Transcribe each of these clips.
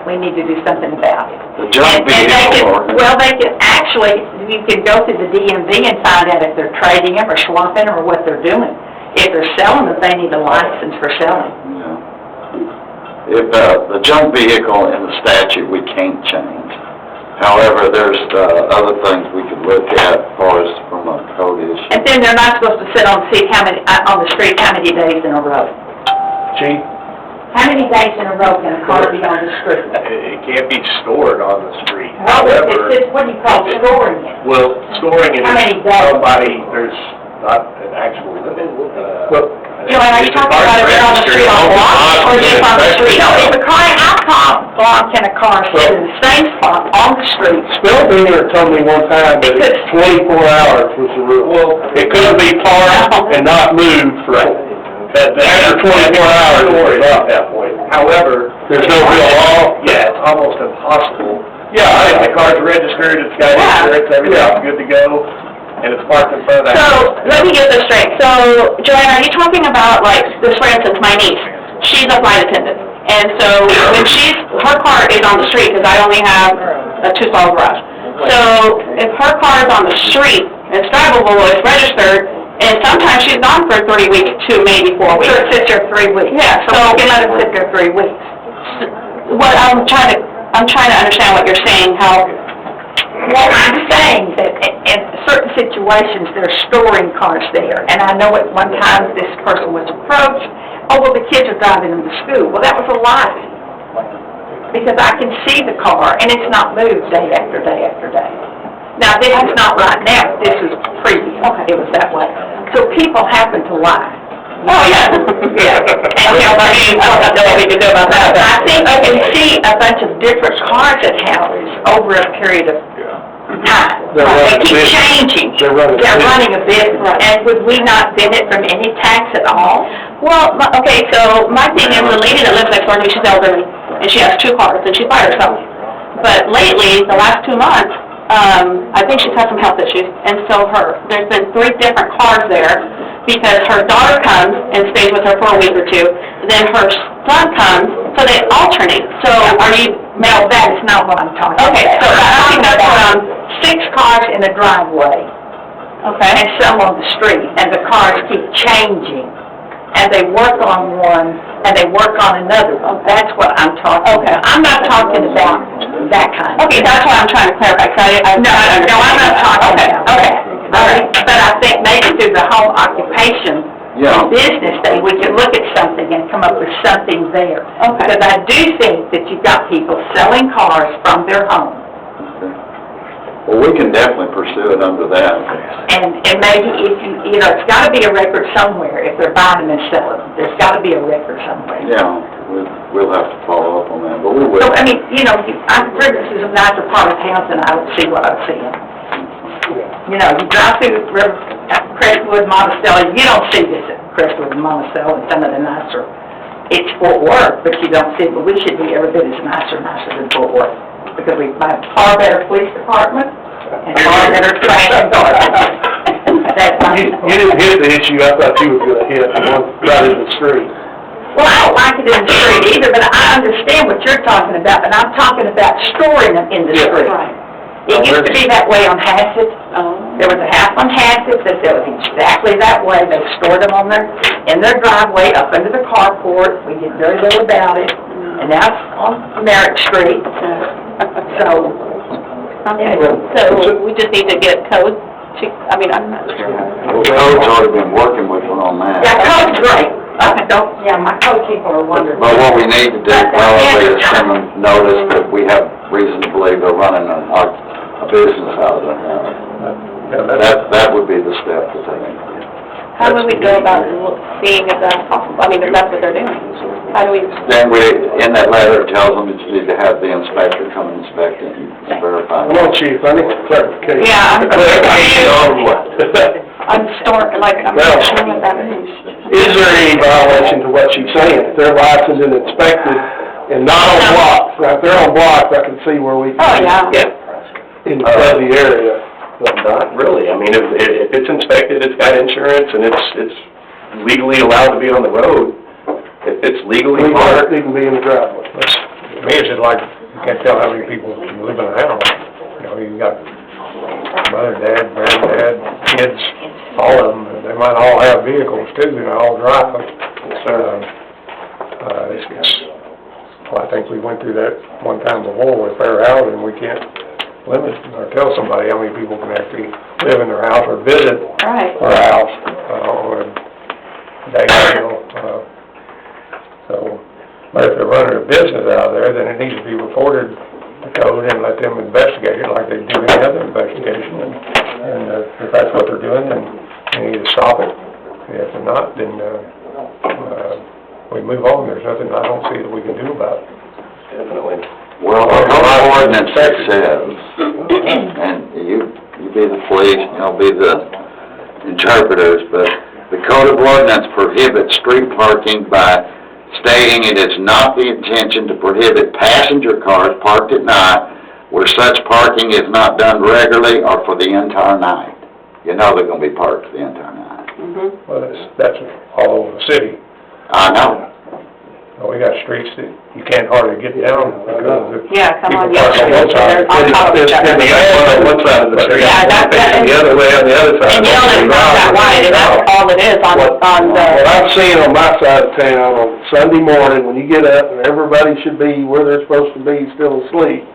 we need to do something about it. The junk vehicle. They can actually, you can go through the DMV and find out if they're trading them or swapping them or what they're doing. If they're selling them, they need a license for selling. Yeah. If the junk vehicle in the statute we can't change. However, there's other things we could look at as far as from a code issue. And then they're not supposed to sit on the street how many days in a row? Chief? How many days in a row can a car be on the street? It can't be stored on the street. However, it's just, what do you call storing it? Well, storing it How many is days? somebody, there's not an actual limit. Are you talking about if they're on the street on a block, or just on the street? No, if a car, how long can a car sit in the same spot on the street? Spellbinger told me one time that 24 hours was the rule. Well, it couldn't be parked and not moved for after 24 hours. At that point. However, There's no real law? Yeah, it's almost impossible. Yeah, If the car's registered, it's got insurance, everything's good to go, and it's parked in front of that. So, let me get this straight. So, Joanne, are you talking about, like, this, for instance, my niece, she's a flight attendant, and so when her car is on the street, because I only have a two-stall garage. So, if her car is on the street, it's drivable, it's registered, and sometimes she's gone for 3 weeks to maybe 4 weeks. So it sits there 3 weeks. Yeah, So we can let it sit there 3 weeks. What I'm trying to understand what you're saying, how... Well, I'm saying that in certain situations, they're storing cars there. And I know at one time this person was approached, the kids are driving them to school. Well, that was a lie. Because I can see the car, and it's not moved day after day after day. Now, this is not right now. This is previous. Okay. It was that way. So people happen to lie. Oh, yeah. Yeah. And I don't know what we can do about that. I think I can see a bunch of different cars at houses over a period of time. They keep changing. They're running a business. And would we not benefit from any tax at all? Well, okay, so my thing is, the lady that lives next door to me, she's elderly, and she has 2 cars, and she's by herself. But lately, the last 2 months, I think she's had some health issues, and so there's been 3 different cars there, because her daughter comes and stays with her for a week or 2, then her son comes, so they alternate. So are you... No, that is not what I'm talking about. Okay, so I think that's what 6 cars in a driveway. Okay. And some on the street, and the cars keep changing. And they work on one, and they work on another. That's what I'm talking about. I'm not talking about that kind. Okay, that's what I'm trying to clarify, because No, I'm not talking about Okay. All right, but I think maybe through the home occupation business thing, we can look at something and come up with something there. Okay. Because I do think that you've got people selling cars from their home. Well, we can definitely pursue it under that. And maybe if it's got to be a record somewhere if they're buying them and selling them. There's got to be a record somewhere. Yeah, we'll have to follow up on that, but we will. So, I mean, I'm sure this is a nicer part of town than I would see what I'm seeing. You drive through Crestwood, Monticello, you don't see this at Crestwood and Monticello and some of the nicer. It's Fort Worth, but you don't see, but we should be every bit as nicer than Fort Worth. Because we have far better police department and far better trash and garbage. You didn't hit the issue I thought you were going to hit, the one right in the street. Well, I don't like it in the street either, but I understand what you're talking about, but I'm talking about storing them in the street. Right. It used to be that way on Hassett. There was a house on Hassett that was exactly that way. They stored them in their driveway up under the carport. We did very little about it. And now it's on Merritt Street. So, anyway. So we just need to get code I'm not sure. Well, Code's already been working with one on that. Yeah, code's great. My code people are wonderful. But what we need to do probably is send them notice that we have reason to believe they're running a business out of their house. That would be the step to take. How do we go about seeing if that's possible? I mean, if that's what they're doing? How do we... Then in that letter, it tells them that you need to have the inspector come and inspect it and verify. Come on, Chief, I need clarification. Yeah, I'm... Clarification on what? I'm not sure what that means. Is there any violation to what she's saying? If they're licensed and inspected and not on blocks, now if they're on blocks, I can see where we can... Oh, yeah. In the fuzzy area. Well, not really. I mean, if it's inspected, it's got insurance, and it's legally allowed to be on the road. If it's legally parked, it can be in the driveway. me, it's just like, you can't tell how many people can live in a house. You know, you got mother, dad, granddad, kids, all of them, they might all have vehicles too, and all drive. Well, I think we went through that one time before with fair housing, we can't limit or tell somebody how many people can actually live in their house or visit Right. our house, or a day, you know, so, but if they're running a business out there, then it needs to be reported to code and let them investigate it like they do any other investigation, and if that's what they're doing, then we need to stop it. If they're not, then, we move on, there's nothing I don't see that we can do about it. Definitely. Well, our ordinance says, and you be the police, and I'll be the interpreters, but the code of ordinance prohibits street parking by stating it is not the intention to prohibit passenger cars parked at night where such parking is not done regularly or for the entire night. You know they're gonna be parked the entire night. Mm-hmm. Well, that's all over the city. I know. We got streets that you can't hardly get down because of Yeah, come on, people park on one side. On top of each other. And the other one on one side of the street. Yeah, And the other way on the other side. And you know, it's not that wide, and that's all it is on the... What I'm seeing on my side of town on Sunday morning, when you get up and everybody should be where they're supposed to be, still asleep,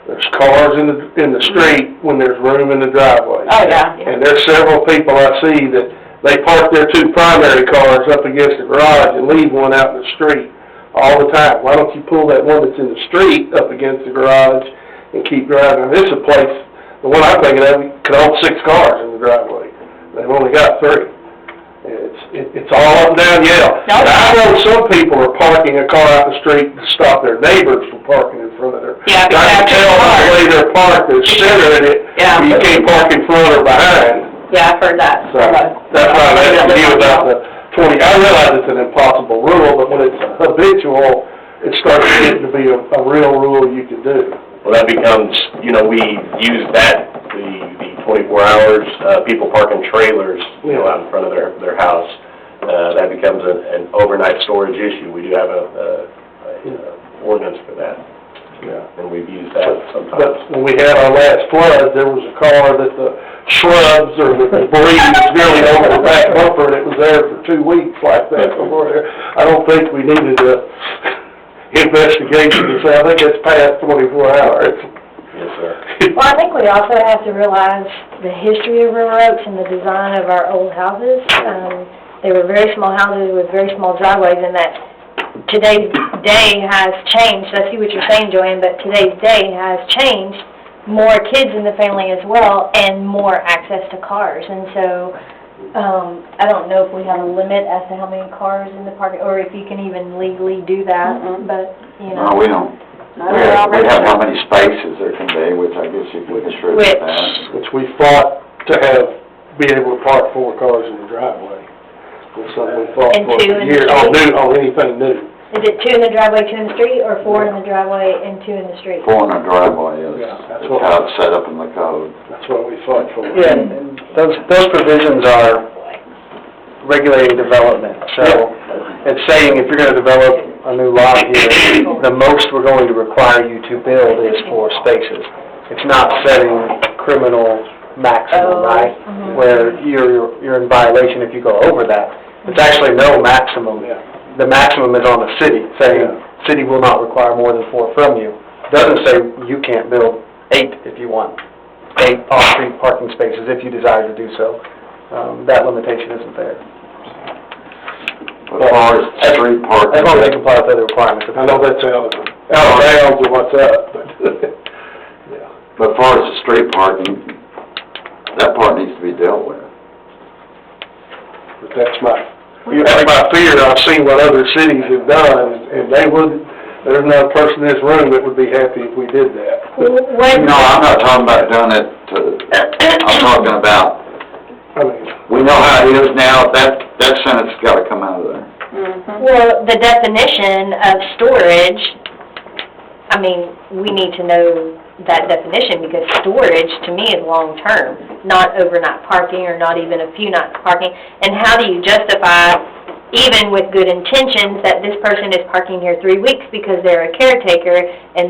there's cars in the street when there's room in the driveway. Oh, yeah. And there's several people I see that they park their two primary cars up against the garage and leave one out in the street all the time. Why don't you pull that one that's in the street up against the garage and keep driving? This is a place, the one I'm thinking of, could hold 6 cars in the driveway. They've only got 3. It's all up and down Yale. Nope. Now, I know some people are parking a car out the street to stop their neighbors from parking in front of their... Yeah, I can tell by the way they're parked, they're centered it, Yeah. you can't park in front or behind. Yeah, I've heard that. So, that's why I'm asking you about the 20, I realize it's an impossible rule, but when it's habitual, it starts getting to be a real rule you can do. Well, that becomes, you know, we use that, the 24 hours, people parking trailers, you know, out in front of their house. That becomes an overnight storage issue. We do have a ordinance for that. Yeah. And we've used that sometimes. But when we had our last flood, there was a car that the shrubs or the debris was nearly over the back bumper, and it was there for 2 weeks like that before there. I don't think we needed a investigation to say, I think it's past 24 hours. Yes, sir. Well, I think we also have to realize the history of River Oaks and the design of our old houses. They were very small houses with very small driveways, and that today's day has changed. I see what you're saying, Joanne, but today's day has changed. More kids in the family as well, and more access to cars. And so, I don't know if we have a limit as to how many cars in the park, or if you can even legally do that, but, you know. No, we don't. We have how many spaces there can be, which I guess you could attribute that. Which we fought to be able to park 4 cars in the driveway. It's something we fought And for 2 in the years, street? on anything new. Is it 2 in the driveway, 2 in the street, or 4 in the driveway and 2 in the street? 4 in a driveway is Yeah, that's how it's set up in the code. That's what we fought for. Yeah, and those provisions are regulating development, so it's saying if you're gonna develop a new lot here, the most we're going to require you to build is 4 spaces. It's not setting criminal maximum, right? Where you're in violation if you go over that. It's actually no maximum. The maximum is on the city, saying city will not require more than 4 from you. Doesn't say you can't build 8 if you want, 8 off-street parking spaces if you desire to do so. That limitation isn't there. As far as street parking. As long as they comply with other requirements. I know that's out of bounds of what's up, but, yeah. But as far as the street parking, that part needs to be dealt with. But that's my fear. I've seen what other cities have done, and there's not a person in this room that would be happy if we did that. No, I'm not talking about doing it I'm talking about, we know how it is now, that sentence has gotta come out of there. Well, the definition of storage, I mean, we need to know that definition, because storage, to me, is long-term, not overnight parking or not even a few nights parking. And how do you justify even with good intentions, that this person is parking here 3 weeks because they're a caretaker, and this